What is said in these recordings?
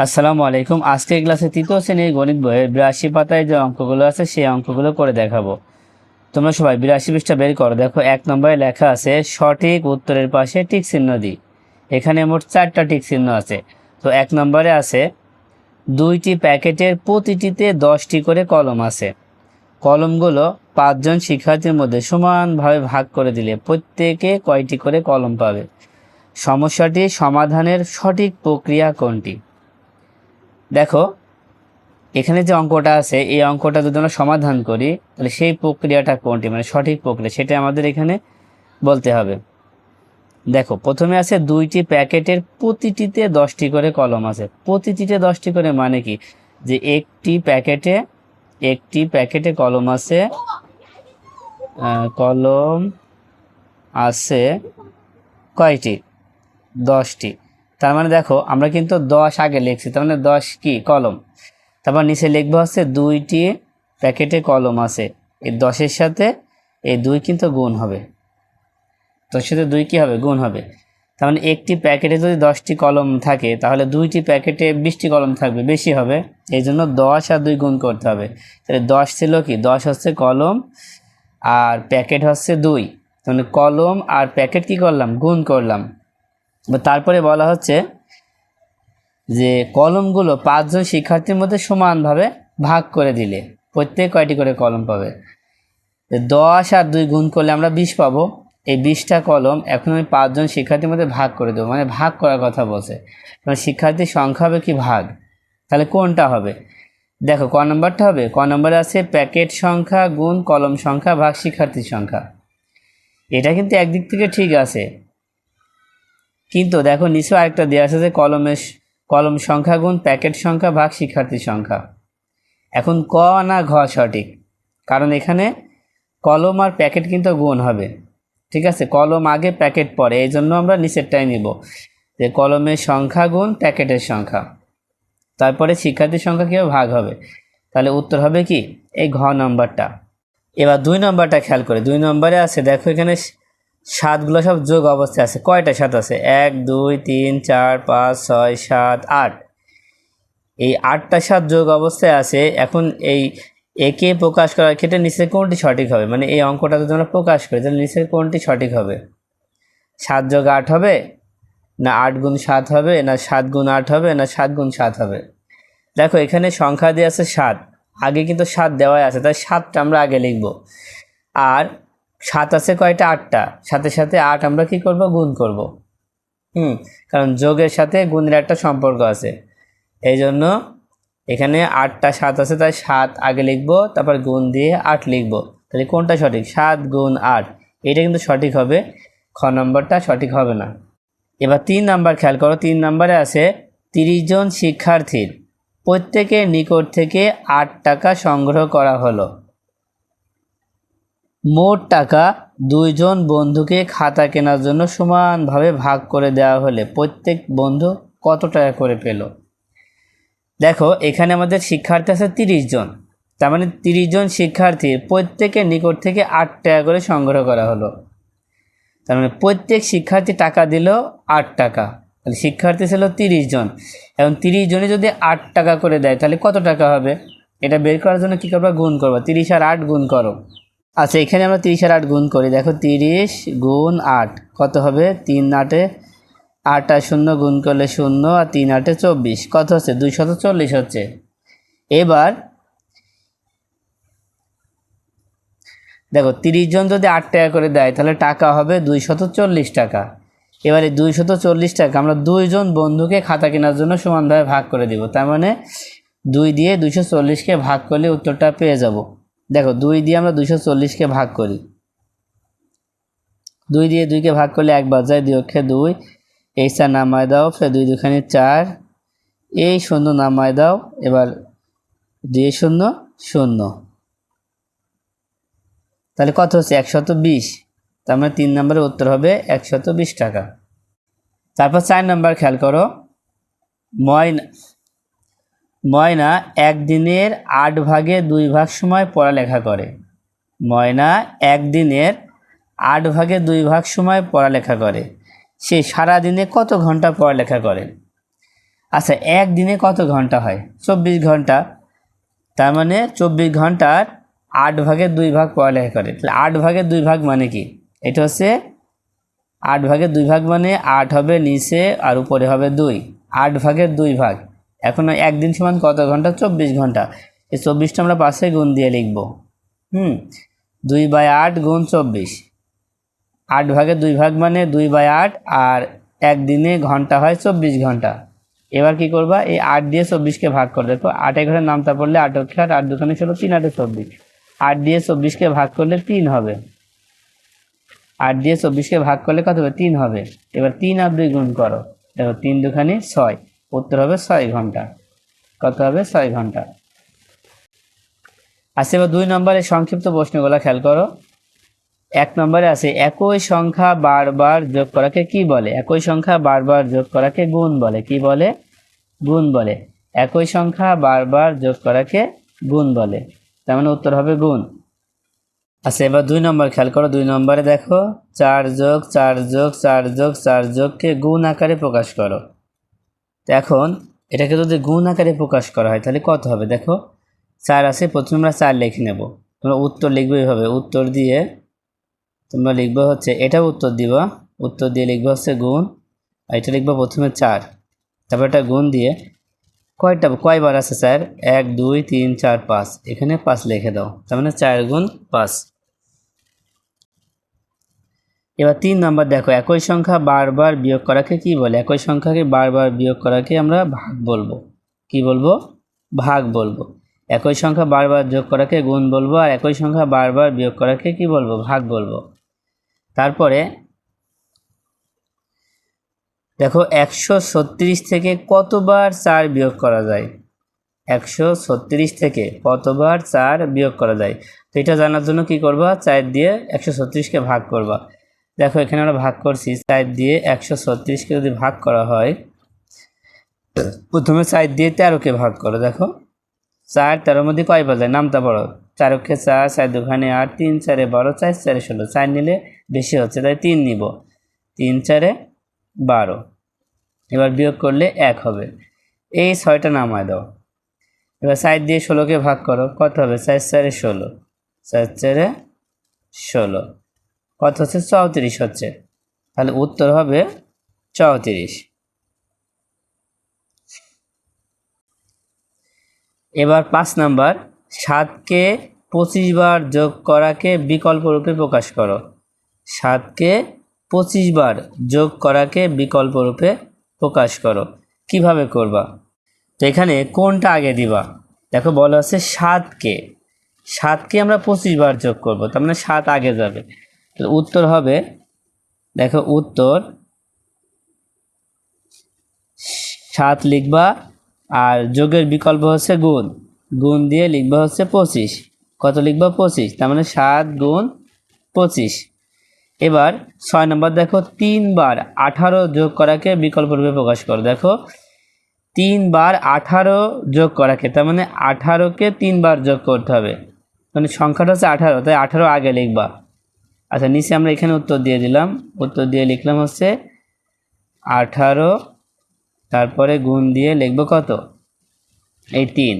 আসসালামু আলাইকুম। আজকে ক্লাসে তৃতীয় শ্রেণীর গণিত বইয়ের 82 পাতায় যে অঙ্কগুলো আছে সেই অঙ্কগুলো করে দেখাবো। তোমরা সবাই 82 পৃষ্ঠা বের করো। দেখো 1 নম্বরে লেখা আছে সঠিক উত্তরের পাশে টিক চিহ্ন দিই। এখানে মোট 4টা টিক চিহ্ন আছে। তো 1 নম্বরে আছে 2টি প্যাকেটের প্রতিটিতে 10টি করে কলম আছে। কলমগুলো 5 জন শিক্ষার্থীর মধ্যে সমানভাবে ভাগ করে দিলে প্রত্যেকে কয়টি করে কলম পাবে? সমস্যাটি সমাধানের সঠিক প্রক্রিয়া কোনটি? দেখো এখানে যে অঙ্কটা আছে এই অঙ্কটা যদি আমরা সমাধান করি তাহলে সেই প্রক্রিয়াটা কোনটি, মানে সঠিক প্রক্রিয়া, সেটা আমাদের এখানে বলতে হবে। দেখো প্রথমে আছে 2টি প্যাকেটের প্রতিটিতে 10টি করে কলম আছে। প্রতিটিতে 10টি করে মানে কি, যে একটি প্যাকেটে কলম আছে, কলম আছে কয়টি? 10টি। তার মানে দেখো আমরা কিন্তু 10 আগে লিখছি, তার মানে 10 কি কলম। তারপর নিচে লিখবো হচ্ছে 2টি প্যাকেটে কলম আছে, এই 10-এর সাথে এই 2 কিন্তু গুণ হবে, 10-এর সাথে 2 কি হবে? গুণ হবে। তার মানে একটি প্যাকেটে যদি 10টি কলম থাকে তাহলে 2টি প্যাকেটে 20টি কলম থাকবে, বেশি হবে। এই জন্য 10 আর 2 গুণ করতে হবে। তাহলে 10 ছিল কি, 10 হচ্ছে কলম আর প্যাকেট হচ্ছে 2, মানে কলম আর প্যাকেট কি করলাম? গুণ করলাম। তারপরে বলা হচ্ছে যে কলমগুলো 5 জন শিক্ষার্থীর মধ্যে সমানভাবে ভাগ করে দিলে প্রত্যেক কয়টি করে কলম পাবে? 10 আর 2 গুণ করলে আমরা 20 পাবো। এই 20টা কলম এখন আমি 5 জন শিক্ষার্থীর মধ্যে ভাগ করে দেবো, মানে ভাগ করার কথা বলছে। মানে শিক্ষার্থীর সংখ্যা হবে কি ভাগ, তাহলে কোনটা হবে? দেখো ক নম্বরটা হবে, ক নম্বরে আছে প্যাকেট সংখ্যা গুণ কলম সংখ্যা ভাগ শিক্ষার্থীর সংখ্যা। এটা কিন্তু একদিক থেকে ঠিক আছে, কিন্তু দেখো নিচে আরেকটা দেওয়া আছে যে কলম সংখ্যা গুণ প্যাকেট সংখ্যা ভাগ শিক্ষার্থীর সংখ্যা। এখন ক না ঘ সঠিক? কারণ এখানে কলম আর প্যাকেট কিন্তু গুণ হবে, ঠিক আছে? কলম আগে প্যাকেট পরে, এই জন্য আমরা নিচেরটাই নিব যে কলমের সংখ্যা গুণ প্যাকেটের সংখ্যা, তারপরে শিক্ষার্থীর সংখ্যা কীভাবে ভাগ হবে। তাহলে উত্তর হবে কি এই ঘ নম্বরটা। এবার 2 নম্বরটা খেয়াল করে, 2 নম্বরে আছে দেখো এখানে 7গুলো সব যোগ অবস্থায় আছে। কয়টা 7 আছে? 1 2 3 4 5 6 7 8। এই 8টা 7 যোগ অবস্থায় আছে। এখন এই একে প্রকাশ করার ক্ষেত্রে নিচের কোনটি সঠিক হবে? মানে এই অঙ্কটা যদি আমরা প্রকাশ করি তাহলে নিচের কোনটি সঠিক হবে? 7 যোগ 8 হবে, না 8 গুণ 7 হবে, না 7 গুণ 8 হবে, না 7 গুণ 7 হবে? দেখো এখানে সংখ্যা দিয়ে আছে 7, আগে কিন্তু 7 দেওয়াই আছে, তাই 7টা আমরা আগে লিখব। আর 7 আছে কয়টা? 8টা, সাথে সাথে 8 আমরা কি করব? গুণ করব। কারণ যোগের সাথে গুণের একটা সম্পর্ক আছে, এই জন্য এখানে 8টা 7 আছে, তাই 7 আগে লিখব, তারপর গুণ দিয়ে 8 লিখব। তাহলে কোনটা সঠিক? 7 গুণ 8, এটা কিন্তু সঠিক হবে। খ নম্বরটা সঠিক হবে না। এবার 3 নাম্বার খেয়াল করো, 3 নম্বরে আছে 30 জন শিক্ষার্থীর প্রত্যেকের নিকট থেকে 8 টাকা সংগ্রহ করা হলো। মোট টাকা 2 জন বন্ধুকে খাতা কেনার জন্য সমানভাবে ভাগ করে দেওয়া হলে প্রত্যেক বন্ধু কত টাকা করে পেল? দেখো এখানে আমাদের শিক্ষার্থী আছে 30 জন, তার মানে 30 জন শিক্ষার্থীর প্রত্যেকের নিকট থেকে 8 টাকা করে সংগ্রহ করা হলো। তার মানে প্রত্যেক শিক্ষার্থী টাকা দিল 8 টাকা, তাহলে শিক্ষার্থী ছিল 30 জন। এখন 30 জনে যদি 8 টাকা করে দেয় তাহলে কত টাকা হবে? এটা বের করার জন্য কী করবা? গুণ করবা। 30 আর 8 গুণ করো। আচ্ছা এখানে আমরা 30 আর 8 গুণ করি। দেখো 30 গুণ 8 কত হবে? 3 8-এ 8 আর 0 গুণ করলে 0, আর 3 8-এ 24, কত হচ্ছে? 240 হচ্ছে। এবার দেখো 30 জন যদি 8 টাকা করে দেয় তাহলে টাকা হবে 240 টাকা। এবারে 240 টাকা আমরা 2 জন বন্ধুকে খাতা কেনার জন্য সমানভাবে ভাগ করে দিব। তার মানে 2 দিয়ে 240কে ভাগ করলে উত্তরটা পেয়ে যাব। দেখো 2 দিয়ে আমরা 240কে ভাগ করি, 2 দিয়ে 2কে ভাগ করলে 1 বাদ যায়, 2 অক্ষে 2, এই 4 নামায় দাও, ফের 2 2খানে 4, এই 0 নামায় দাও, এবার 2 0 0, তাহলে কত হচ্ছে? 120। তার মানে 3 নম্বরের উত্তর হবে 120 টাকা। তারপর 4 নম্বর খেয়াল করো, ময়না একদিনের 8 ভাগে 2 ভাগ সময় পড়ালেখা করে। ময়না একদিনের 8 ভাগে 2 ভাগ সময় পড়ালেখা করে। সে সারাদিনে কত ঘন্টা পড়ালেখা করে? আচ্ছা, একদিনে কত ঘন্টা হয়? 24 ঘন্টা। তার মানে 24 ঘন্টার 8 ভাগের 2 ভাগ পড়ালেখা করে। তাহলে 8 ভাগের 2 ভাগ মানে কি? এটা হচ্ছে 8 ভাগের 2 ভাগ মানে 8 হবে নিচে আর উপরে হবে 2। 8 ভাগের 2 ভাগ। এখন একদিন সমান কত ঘন্টা? 24 ঘন্টা। এই 24টা আমরা পাশে গুণ দিয়ে লিখব। 2/8 গুণ 24। 8 ভাগের 2 ভাগ মানে 2/8, আর একদিনে ঘন্টা হয় 24 ঘন্টা। এবার কি করবা? এই 8 দিয়ে 24কে ভাগ করে দেখো। 8 ঘরে নামতা পড়লে 8 অক্ষে 8, 8 দুখানে 16, 3 8 24। 8 দিয়ে 24কে ভাগ করলে 3 হবে। 8 দিয়ে 24কে ভাগ করলে কত হবে? 3 হবে। এবার 3 আর 2 গুণ করো, দেখো 3 দুখানি 6, উত্তর হবে 6 ঘন্টা। কত হবে? 6 ঘন্টা। আচ্ছা, এবার 2 নম্বরের সংক্ষিপ্ত প্রশ্নগুলো খেয়াল করো। 1 নম্বরে আছে একই সংখ্যা বারবার যোগ করাকে কি বলে? একই সংখ্যা বারবার যোগ করাকে গুণ বলে। কি বলে? গুণ বলে। একই সংখ্যা বারবার যোগ করাকে গুণ বলে, তার মানে উত্তর হবে গুণ। আচ্ছা, এবার 2 নম্বর খেয়াল করো। 2 নম্বরে দেখো 4 যোগ 4 যোগ 4 যোগ 4 যোগকে গুণ আকারে প্রকাশ করো। তো এখন এটাকে যদি গুণ আকারে প্রকাশ করা হয় তাহলে কত হবে? দেখো 4 আছে, প্রথমে আমরা 4 লিখে নেব। তোমরা উত্তর লিখবে এইভাবে, উত্তর দিয়ে তোমরা লিখবে হচ্ছে, এটাও উত্তর দিবা, উত্তর দিয়ে লিখবে হচ্ছে গুণ, আর এটা লিখবা প্রথমে 4, তারপর এটা গুণ দিয়ে কয়বার আছে 4? 1 2 3 4 5, এখানে 5 লিখে দাও, তার মানে 4 গুণ 5। এবার 3 নম্বর দেখো একই সংখ্যা বারবার বিয়োগ করাকে কি বলে? একই সংখ্যাকে বারবার বিয়োগ করাকে আমরা ভাগ বলবো। কি বলবো? ভাগ বলবো। একই সংখ্যা বারবার যোগ করাকে গুণ বলবো, আর একই সংখ্যা বারবার বিয়োগ করাকে কি বলবো? ভাগ বলবো। তারপরে দেখো 136 থেকে কতবার 4 বিয়োগ করা যায়? 136 থেকে কতবার 4 বিয়োগ করা যায়? তো এটা জানার জন্য কি করবা? 4 দিয়ে 136কে ভাগ করবা। দেখো এখানে আমরা ভাগ করছি, 4 দিয়ে 136কে যদি ভাগ করা হয়, প্রথমে 4 দিয়ে 13কে ভাগ করো। দেখো 4 13 মধ্যে কয় বাজায়? নামতা পড়ো। 4 অক্ষে 4, 4 দুখানে 8, 3 4 12, 4 4 16। 4 নিলে বেশি হচ্ছে, তাই 3 নিব। 3 4 12। এবার বিয়োগ করলে 1 হবে। এই 6টা নামায় দাও। এবার 4 দিয়ে 16কে ভাগ করো, কত হবে? 4 4 16, 4 4 16, কত হচ্ছে? 34 হচ্ছে। তাহলে উত্তর হবে 34। এবার 5 নাম্বার, 7কে 25 বার যোগ করাকে বিকল্প রূপে প্রকাশ করো। 7কে 25 বার যোগ করাকে বিকল্প রূপে প্রকাশ করো। কিভাবে করবা? তো এখানে কোনটা আগে দিবা? দেখো বলা আছে 7কে আমরা 25 বার যোগ করব, তার মানে 7 আগে যাবে। তো উত্তর হবে, দেখো উত্তর 7 লিখবা, আর যোগের বিকল্প হচ্ছে গুণ, গুণ দিয়ে লিখবা হচ্ছে 25। কত লিখবা? 25, তার মানে 7 গুণ 25। এবার 6 নম্বর দেখো 3 বার 18 যোগ করাকে বিকল্প রূপে প্রকাশ করো। দেখো 3 বার 18 যোগ করাকে, তার মানে 18কে 3 বার যোগ করতে হবে, মানে সংখ্যাটা হচ্ছে 18, তাই 18 আগে লিখবা। আচ্ছা, নিচে আমরা এখানে উত্তর দিয়ে দিলাম, উত্তর দিয়ে লিখলাম হচ্ছে 18, তারপরে গুণ দিয়ে লিখবো কত? এই 3।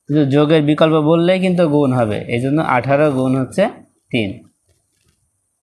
কিন্তু যোগের বিকল্প বললেই কিন্তু গুণ হবে, এই জন্য 18 গুণ হচ্ছে 3।